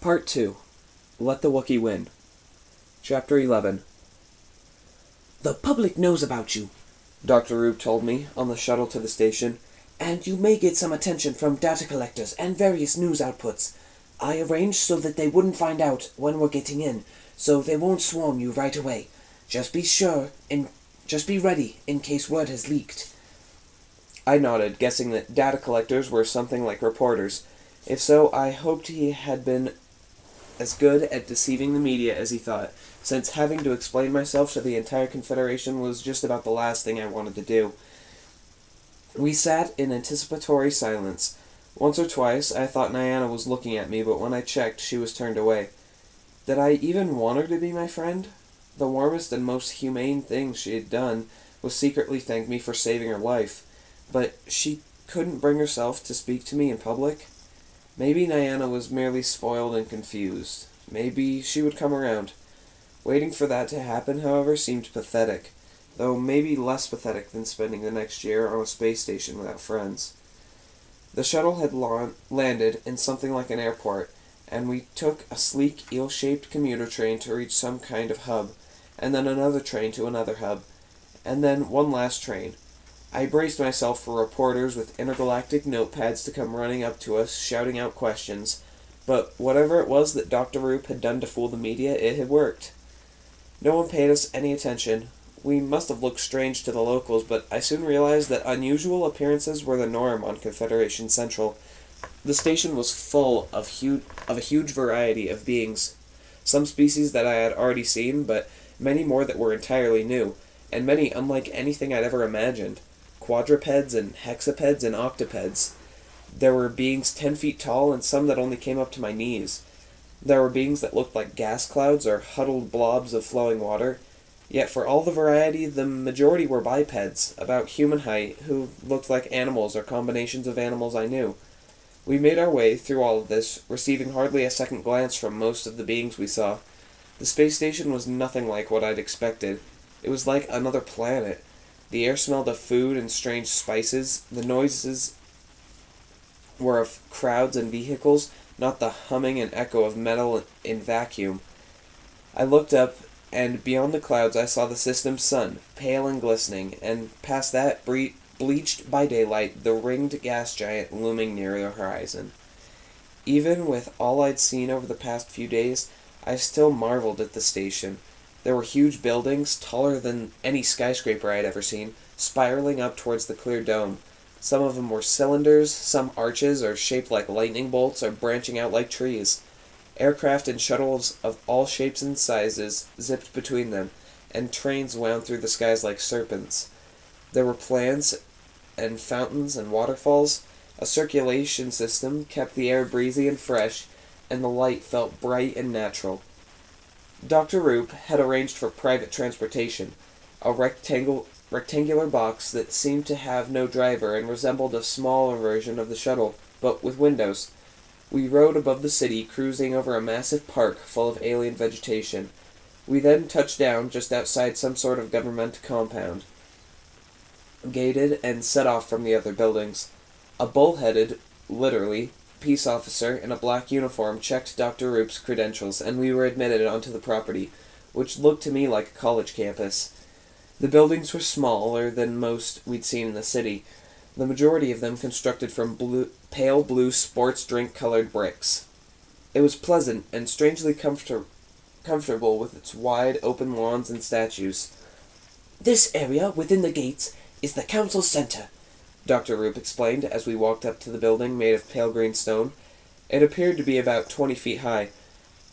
Part 2. Let the Wookiee Win. Chapter 11. "The public knows about you," Dr. Roop told me on the shuttle to the station. "and you may get some attention from data collectors and various news outputs. I arranged so that they wouldn't find out when we're getting in, so they won't swarm you right away. Just be ready in case word has leaked." I nodded, guessing that data collectors were something like reporters. If so, I hoped he had been as good at deceiving the media as he thought, since having to explain myself to the entire Confederation was just about the last thing I wanted to do. We sat in anticipatory silence. Once or twice I thought Niana was looking at me, but when I checked, she was turned away. Did I even want her to be my friend? The warmest and most humane thing she had done was secretly thank me for saving her life. But she couldn't bring herself to speak to me in public? Maybe Niana was merely spoiled and confused. Maybe she would come around. Waiting for that to happen, however, seemed pathetic, though maybe less pathetic than spending the next year on a space station without friends. The shuttle had landed in something like an airport, and we took a sleek, eel-shaped commuter train to reach some kind of hub, and then another train to another hub, and then one last train. I braced myself for reporters with intergalactic notepads to come running up to us, shouting out questions, but whatever it was that Dr. Roop had done to fool the media, it had worked. No one paid us any attention. We must have looked strange to the locals, but I soon realized that unusual appearances were the norm on Confederation Central. The station was full of a huge variety of beings, some species that I had already seen, but many more that were entirely new, and many unlike anything I'd ever imagined. Quadrupeds and hexapeds and octopeds. There were beings 10 feet tall and some that only came up to my knees. There were beings that looked like gas clouds or huddled blobs of flowing water. Yet for all the variety, the majority were bipeds, about human height, who looked like animals or combinations of animals I knew. We made our way through all of this, receiving hardly a second glance from most of the beings we saw. The space station was nothing like what I'd expected. It was like another planet. The air smelled of food and strange spices. The noises were of crowds and vehicles, not the humming and echo of metal in vacuum. I looked up, and beyond the clouds I saw the system's sun, pale and glistening, and past that, bleached by daylight, the ringed gas giant looming near the horizon. Even with all I'd seen over the past few days, I still marveled at the station. There were huge buildings, taller than any skyscraper I had ever seen, spiraling up towards the clear dome. Some of them were cylinders, some arches, or shaped like lightning bolts, or branching out like trees. Aircraft and shuttles of all shapes and sizes zipped between them, and trains wound through the skies like serpents. There were plants and fountains and waterfalls. A circulation system kept the air breezy and fresh, and the light felt bright and natural. Dr. Roop had arranged for private transportation, a rectangular box that seemed to have no driver and resembled a smaller version of the shuttle, but with windows. We rode above the city, cruising over a massive park full of alien vegetation. We then touched down just outside some sort of government compound, gated and set off from the other buildings. A bull-headed, literally, peace officer in a black uniform checked Dr. Roop's credentials, and we were admitted onto the property, which looked to me like a college campus. The buildings were smaller than most we'd seen in the city, the majority of them constructed from pale blue sports drink-colored bricks. It was pleasant and strangely comfortable with its wide, open lawns and statues. "This area, within the gates, is the council center," Dr. Roop explained as we walked up to the building made of pale green stone. It appeared to be about 20 feet high.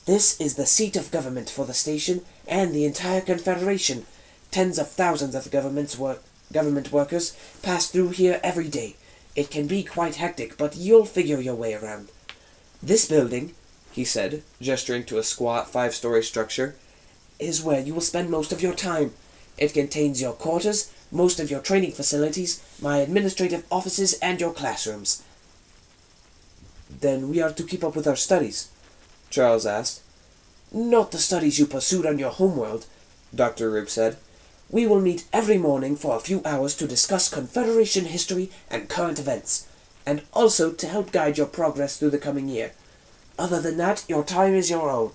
"This is the seat of government for the station and the entire Confederation. Tens of thousands of government workers pass through here every day. It can be quite hectic, but you'll figure your way around. This building," he said, gesturing to a squat 5-story structure, "is where you will spend most of your time. It contains your quarters, most of your training facilities, my administrative offices, and your classrooms." "Then we are to keep up with our studies?" Charles asked. "Not the studies you pursued on your homeworld," Dr. Roop said. "We will meet every morning for a few hours to discuss Confederation history and current events, and also to help guide your progress through the coming year. Other than that, your time is your own.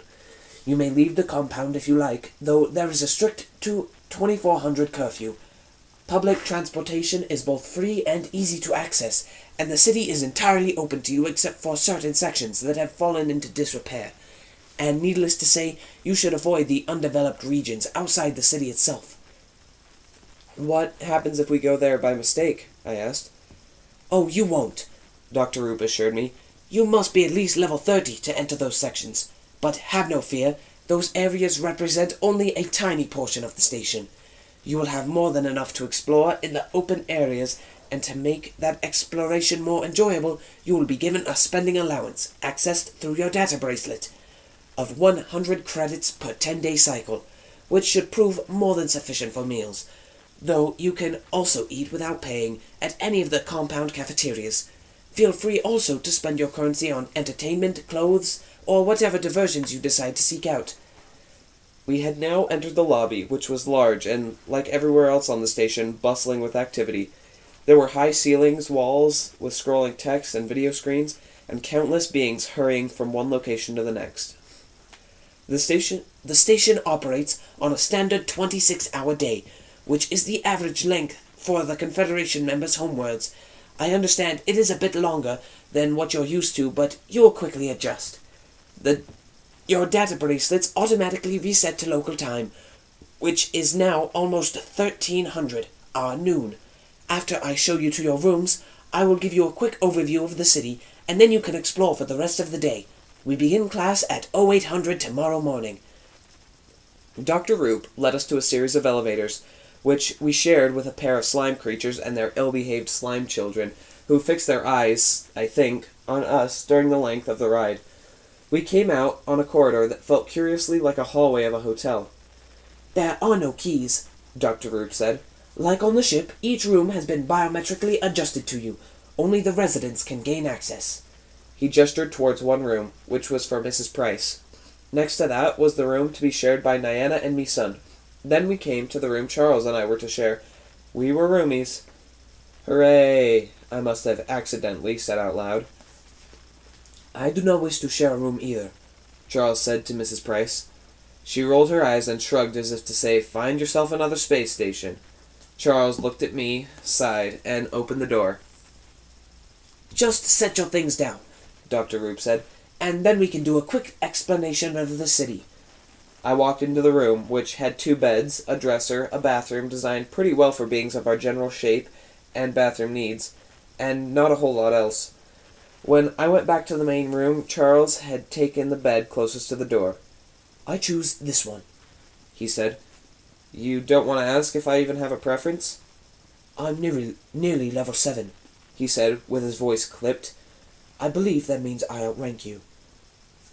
You may leave the compound if you like, though there is a strict 2400 curfew. Public transportation is both free and easy to access, and the city is entirely open to you except for certain sections that have fallen into disrepair. And needless to say, you should avoid the undeveloped regions outside the city itself. What happens if we go there by mistake? I asked. Oh, you won't, Dr. Roop assured me. You must be at least level 30 to enter those sections. But have no fear, those areas represent only a tiny portion of the station. You will have more than enough to explore in the open areas, and to make that exploration more enjoyable, you will be given a spending allowance, accessed through your data bracelet, of 100 credits per 10-day cycle, which should prove more than sufficient for meals, though you can also eat without paying at any of the compound cafeterias. Feel free also to spend your currency on entertainment, clothes, or whatever diversions you decide to seek out. We had now entered the lobby, which was large and, like everywhere else on the station, bustling with activity. There were high ceilings, walls with scrolling text and video screens, and countless beings hurrying from one location to the next. The station operates on a standard 26-hour day, which is the average length for the Confederation members' homeworlds. I understand it is a bit longer than what you're used to, but you'll quickly adjust. Your data bracelets automatically reset to local time, which is now almost 1300, noon. After I show you to your rooms, I will give you a quick overview of the city, and then you can explore for the rest of the day. We begin class at 0800 tomorrow morning. Dr. Roop led us to a series of elevators, which we shared with a pair of slime creatures and their ill-behaved slime children, who fixed their eyes, I think, on us during the length of the ride. We came out on a corridor that felt curiously like a hallway of a hotel. There are no keys, Dr. Roop said. Like on the ship, each room has been biometrically adjusted to you. Only the residents can gain access. He gestured towards one room, which was for Mrs. Price. Next to that was the room to be shared by Niana and me son. Then we came to the room Charles and I were to share. We were roomies. Hooray! I must have accidentally said out loud. I do not wish to share a room either, Charles said to Mrs. Price. She rolled her eyes and shrugged as if to say, find yourself another space station. Charles looked at me, sighed, and opened the door. Just set your things down, Dr. Roop said, and then we can do a quick explanation of the city. I walked into the room, which had 2 beds, a dresser, a bathroom designed pretty well for beings of our general shape and bathroom needs, and not a whole lot else. When I went back to the main room, Charles had taken the bed closest to the door. I choose this one, he said. You don't want to ask if I even have a preference? I'm nearly level 7, he said, with his voice clipped. I believe that means I outrank you.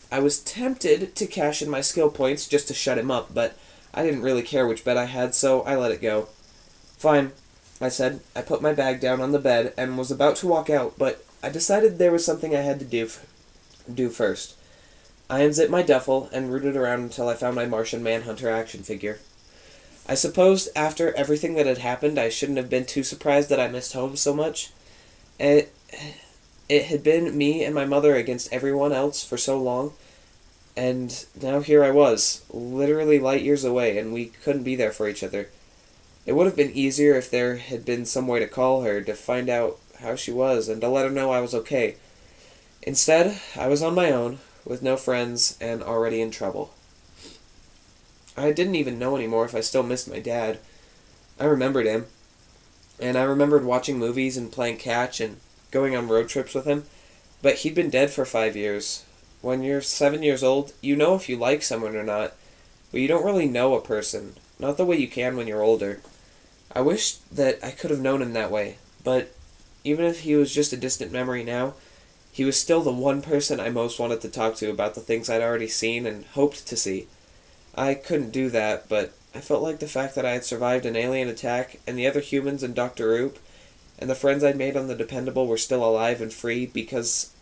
I was tempted to cash in my skill points just to shut him up, but I didn't really care which bed I had, so I let it go. Fine, I said. I put my bag down on the bed and was about to walk out, but I decided there was something I had to do first. I unzipped my duffel and rooted around until I found my Martian Manhunter action figure. I supposed after everything that had happened, I shouldn't have been too surprised that I missed home so much. It had been me and my mother against everyone else for so long, and now here I was, literally light years away, and we couldn't be there for each other. It would have been easier if there had been some way to call her, to find out how she was, and to let her know I was okay. Instead, I was on my own, with no friends, and already in trouble. I didn't even know anymore if I still missed my dad. I remembered him, and I remembered watching movies and playing catch and going on road trips with him, but he'd been dead for 5 years. When you're 7 years old, you know if you like someone or not, but you don't really know a person, not the way you can when you're older. I wish that I could have known him that way, but even if he was just a distant memory now, he was still the one person I most wanted to talk to about the things I'd already seen and hoped to see. I couldn't do that, but I felt like the fact that I had survived an alien attack, and the other humans and Dr. Roop, and the friends I'd made on the Dependable were still alive and free because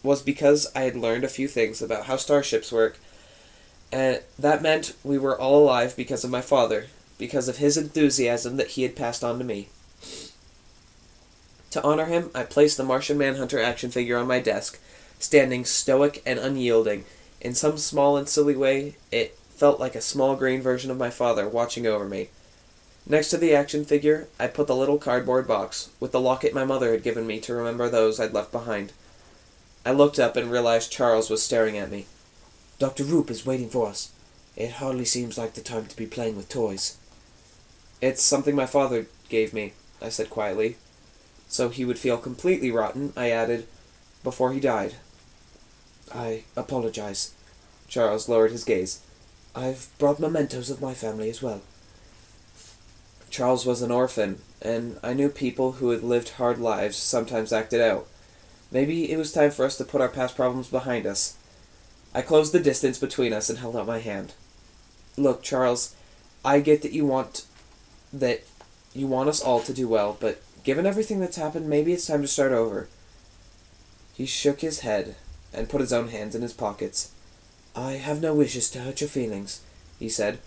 I had learned a few things about how starships work. And that meant we were all alive because of my father, because of his enthusiasm that he had passed on to me. To honor him, I placed the Martian Manhunter action figure on my desk, standing stoic and unyielding. In some small and silly way, it felt like a small green version of my father watching over me. Next to the action figure, I put the little cardboard box, with the locket my mother had given me to remember those I'd left behind. I looked up and realized Charles was staring at me. Dr. Roop is waiting for us. It hardly seems like the time to be playing with toys. It's something my father gave me, I said quietly. So he would feel completely rotten, I added, before he died. I apologize. Charles lowered his gaze. I've brought mementos of my family as well. Charles was an orphan, and I knew people who had lived hard lives sometimes acted out. Maybe it was time for us to put our past problems behind us. I closed the distance between us and held out my hand. Look, Charles, I get that you want us all to do well, but given everything that's happened, maybe it's time to start over. He shook his head and put his own hands in his pockets. I have no wishes to hurt your feelings, he said.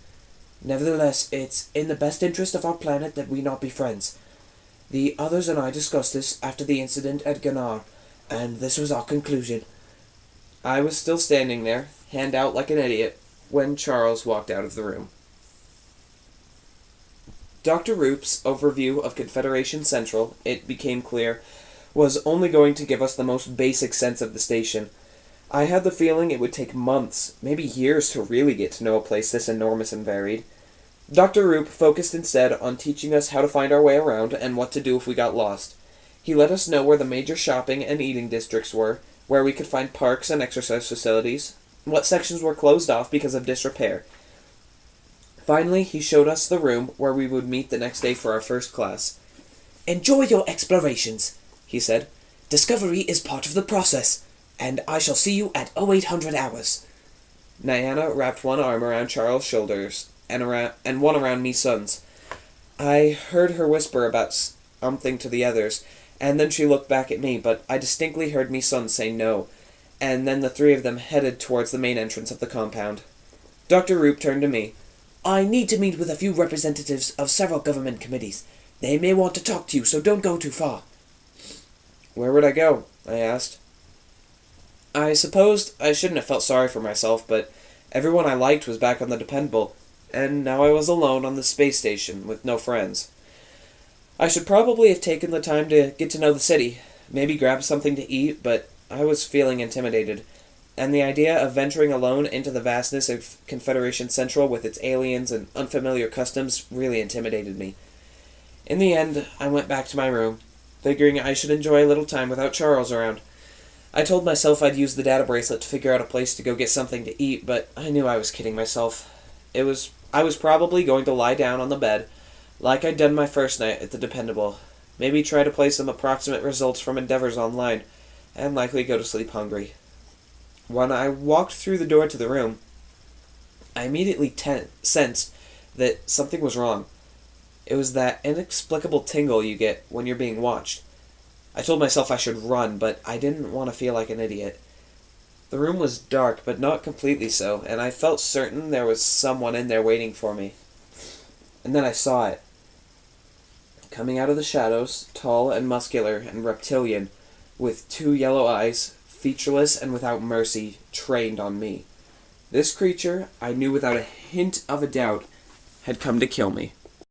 Nevertheless, it's in the best interest of our planet that we not be friends. The others and I discussed this after the incident at Ganar, and this was our conclusion. I was still standing there, hand out like an idiot, when Charles walked out of the room. Dr. Roop's overview of Confederation Central, it became clear, was only going to give us the most basic sense of the station. I had the feeling it would take months, maybe years, to really get to know a place this enormous and varied. Dr. Roop focused instead on teaching us how to find our way around and what to do if we got lost. He let us know where the major shopping and eating districts were, where we could find parks and exercise facilities, what sections were closed off because of disrepair. Finally, he showed us the room where we would meet the next day for our first class. Enjoy your explorations, he said. Discovery is part of the process, and I shall see you at 0800 hours. Nyana wrapped one arm around Charles' shoulders and one around Mi-sun's. I heard her whisper about something to the others, and then she looked back at me, but I distinctly heard Mi-sun say no, and then the three of them headed towards the main entrance of the compound. Dr. Roop turned to me. I need to meet with a few representatives of several government committees. They may want to talk to you, so don't go too far. Where would I go? I asked. I supposed I shouldn't have felt sorry for myself, but everyone I liked was back on the Dependable, and now I was alone on the space station with no friends. I should probably have taken the time to get to know the city, maybe grab something to eat, but I was feeling intimidated, and the idea of venturing alone into the vastness of Confederation Central with its aliens and unfamiliar customs really intimidated me. In the end, I went back to my room, figuring I should enjoy a little time without Charles around. I told myself I'd use the data bracelet to figure out a place to go get something to eat, but I knew I was kidding myself. I was probably going to lie down on the bed, like I'd done my first night at the Dependable, maybe try to play some approximate results from endeavors online, and likely go to sleep hungry. When I walked through the door to the room, I immediately sensed that something was wrong. It was that inexplicable tingle you get when you're being watched. I told myself I should run, but I didn't want to feel like an idiot. The room was dark, but not completely so, and I felt certain there was someone in there waiting for me. And then I saw it. Coming out of the shadows, tall and muscular and reptilian, with 2 yellow eyes, featureless and without mercy, trained on me. This creature, I knew without a hint of a doubt, had come to kill me.